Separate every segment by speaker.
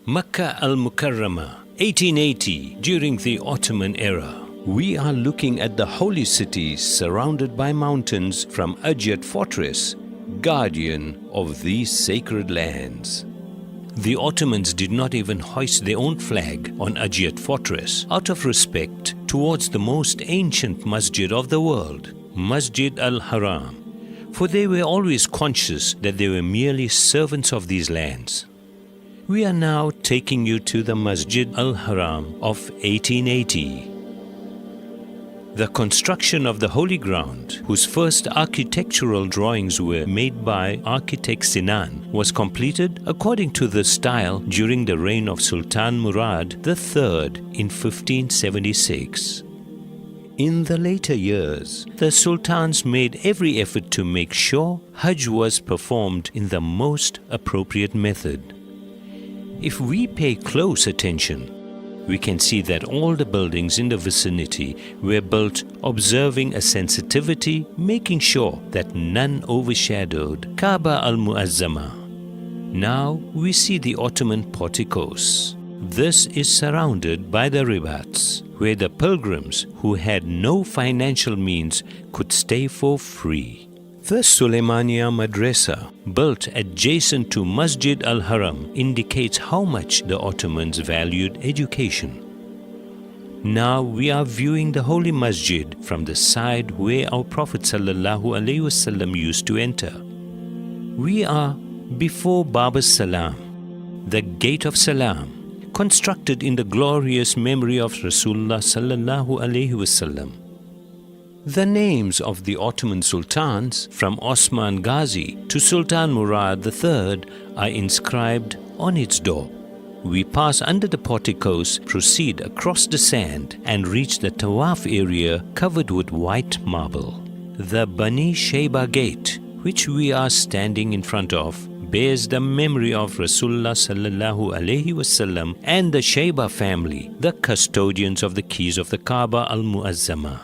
Speaker 1: Makkah Al-Mukarramah, 1880, during the Ottoman era. We are looking at the holy city surrounded by mountains from Adyat Fortress, guardian of these sacred lands. The Ottomans did not even hoist their own flag on Adyat Fortress out of respect towards the most ancient masjid of the world, Masjid Al-Haram, for they were always conscious that they were merely servants of these lands. We are now taking you to the Masjid Al-Haram of 1880. The construction of the holy ground, whose first architectural drawings were made by architect Sinan, was completed according to the style during the reign of Sultan Murad III in 1576. In the later years, the sultans made every effort to make sure Hajj was performed in the most appropriate method. If we pay close attention, we can see that all the buildings in the vicinity were built observing a sensitivity, making sure that none overshadowed Kaaba al-Mu'azzama. Now we see the Ottoman porticos. This is surrounded by the ribats, where the pilgrims who had no financial means could stay for free. The Suleymaniya Madrasa, built adjacent to Masjid Al-Haram, indicates how much the Ottomans valued education. Now we are viewing the Holy Masjid from the side where our Prophet ﷺ used to enter. We are before Bab as-Salam, the Gate of Salam, constructed in the glorious memory of Rasulullah ﷺ. The names of the Ottoman sultans, from Osman Ghazi to Sultan Murad III, are inscribed on its door. We pass under the porticos, proceed across the sand, and reach the Tawaf area covered with white marble. The Bani Shayba Gate, which we are standing in front of, bears the memory of Rasulullah ﷺ and the Shayba family, the custodians of the keys of the Kaaba al-Mu'azzama.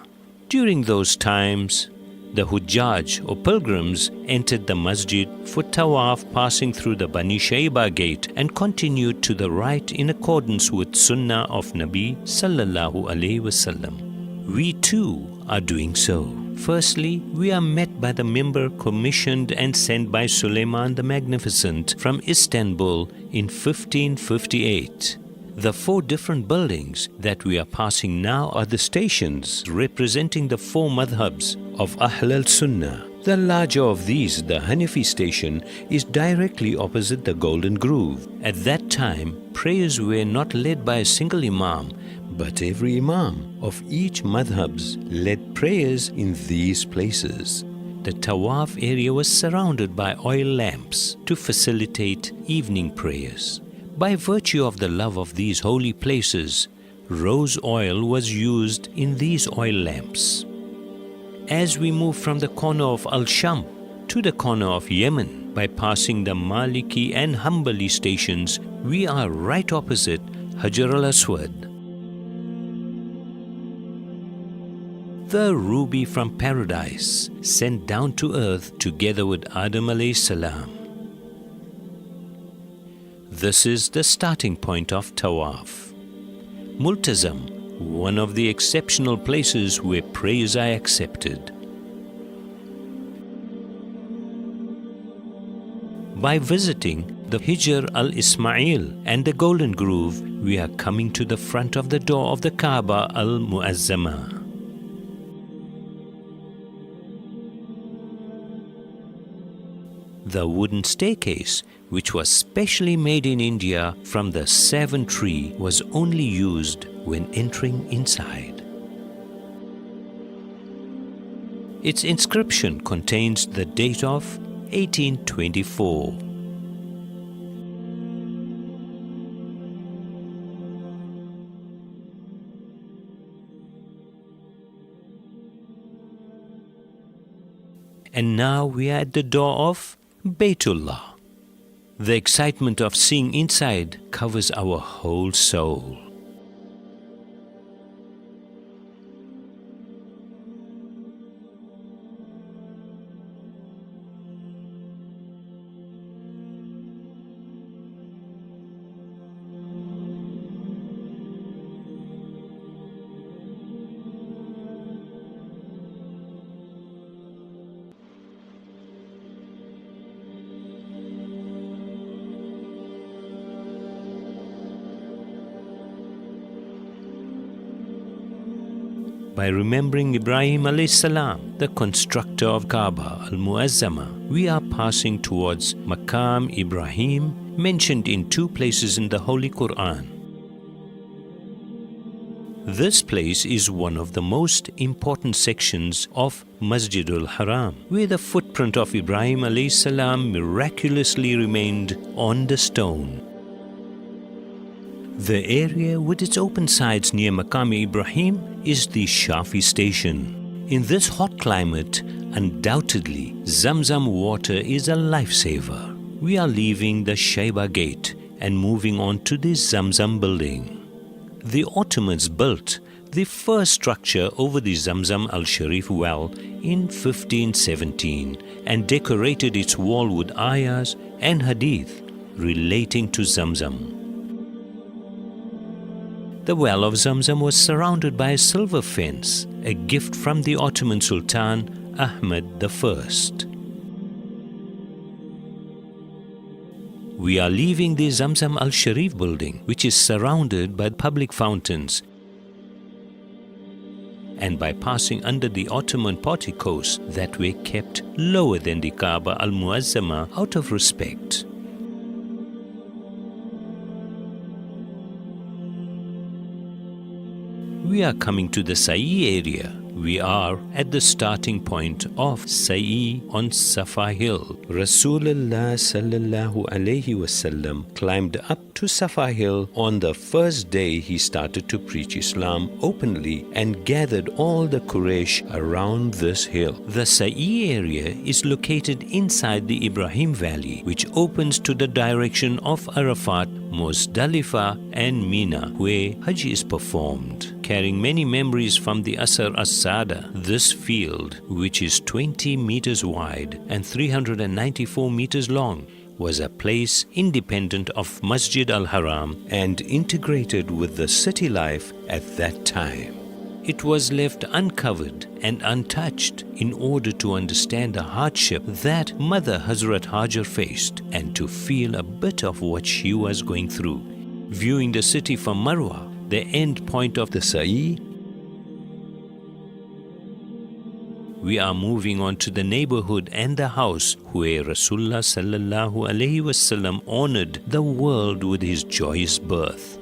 Speaker 1: During those times, the Hujjaj or pilgrims entered the masjid for tawaf, passing through the Bani Shayba gate, and continued to the right in accordance with Sunnah of Nabi sallallahu alaihi wasallam. We too are doing so. Firstly, we are met by the member commissioned and sent by Suleiman the Magnificent from Istanbul in 1558. The 4 different buildings that we are passing now are the stations representing the 4 madhabs of Ahl al-Sunnah. The larger of these, the Hanafi station, is directly opposite the Golden Groove. At that time, prayers were not led by a single imam, but every imam of each madhabs led prayers in these places. The Tawaf area was surrounded by oil lamps to facilitate evening prayers. By virtue of the love of these holy places, rose oil was used in these oil lamps. As we move from the corner of Al-Sham to the corner of Yemen, by passing the Maliki and Hanbali stations, we are right opposite Hajar al-Aswad. The ruby from paradise, sent down to earth together with Adam alayhi salam. This is the starting point of Tawaf. Multazam, one of the exceptional places where prayers are accepted. By visiting the Hijr al-Ismail and the Golden Groove, we are coming to the front of the door of the Kaaba al-Mu'azzama. The wooden staircase, which was specially made in India from the savin tree, was only used when entering inside. Its inscription contains the date of 1824. And now we are at the door of Baytullah. The excitement of seeing inside covers our whole soul. by remembering Ibrahim alayhi salam, the constructor of Kaaba Al-Muazzama, we are passing towards Maqam Ibrahim, mentioned in 2 places in the Holy Quran. This place is one of the most important sections of Masjidul Haram, where the footprint of Ibrahim alayhi salam miraculously remained on the stone. The area with its open sides near Maqam Ibrahim is the Shafi station. In this hot climate, undoubtedly, Zamzam water is a lifesaver. We are leaving the Shaiba gate and moving on to the Zamzam building. The Ottomans built the first structure over the Zamzam al-Sharif well in 1517 and decorated its wall with ayahs and hadith relating to Zamzam. The well of Zamzam was surrounded by a silver fence, a gift from the Ottoman Sultan Ahmed I. We are leaving the Zamzam al-Sharif building, which is surrounded by public fountains, and by passing under the Ottoman porticos that were kept lower than the Kaaba al-Muazzama out of respect. We are coming to the Sa'i area. We are at the starting point of Sa'i on Safa Hill. Rasulullah sallallahu alayhi wasallam climbed up to Safa Hill on the first day he started to preach Islam openly and gathered all the Quraysh around this hill. The Sa'i area is located inside the Ibrahim Valley, which opens to the direction of Arafat, Muzdalifah and Mina, where Hajj is performed. Carrying many memories from the Asr as-Sada, this field, which is 20 meters wide and 394 meters long, was a place independent of Masjid al-Haram and integrated with the city life at that time. It was left uncovered and untouched in order to understand the hardship that Mother Hazrat Hajar faced and to feel a bit of what she was going through. Viewing the city from Marwa, the end point of the Sa'i, we are moving on to the neighborhood and the house where Rasulullah sallallahu alaihi wasallam honored the world with his joyous birth.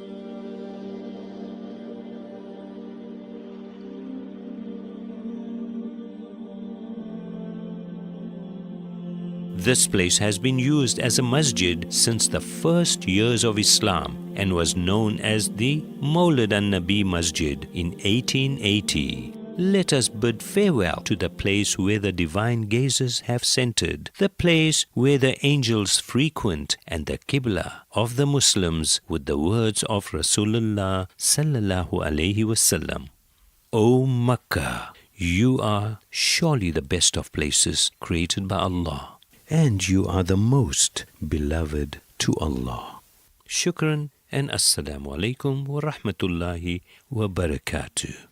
Speaker 1: This place has been used as a masjid since the first years of Islam and was known as the Mawlid an-Nabi Masjid in 1880. Let us bid farewell to the place where the divine gazes have centered, the place where the angels frequent, and the Qibla of the Muslims with the words of Rasulullah sallallahu alaihi wasallam. O Makkah, you are surely the best of places created by Allah, and you are the most beloved to Allah. Shukran and Assalamu alaikum wa rahmatullahi wa barakatuh.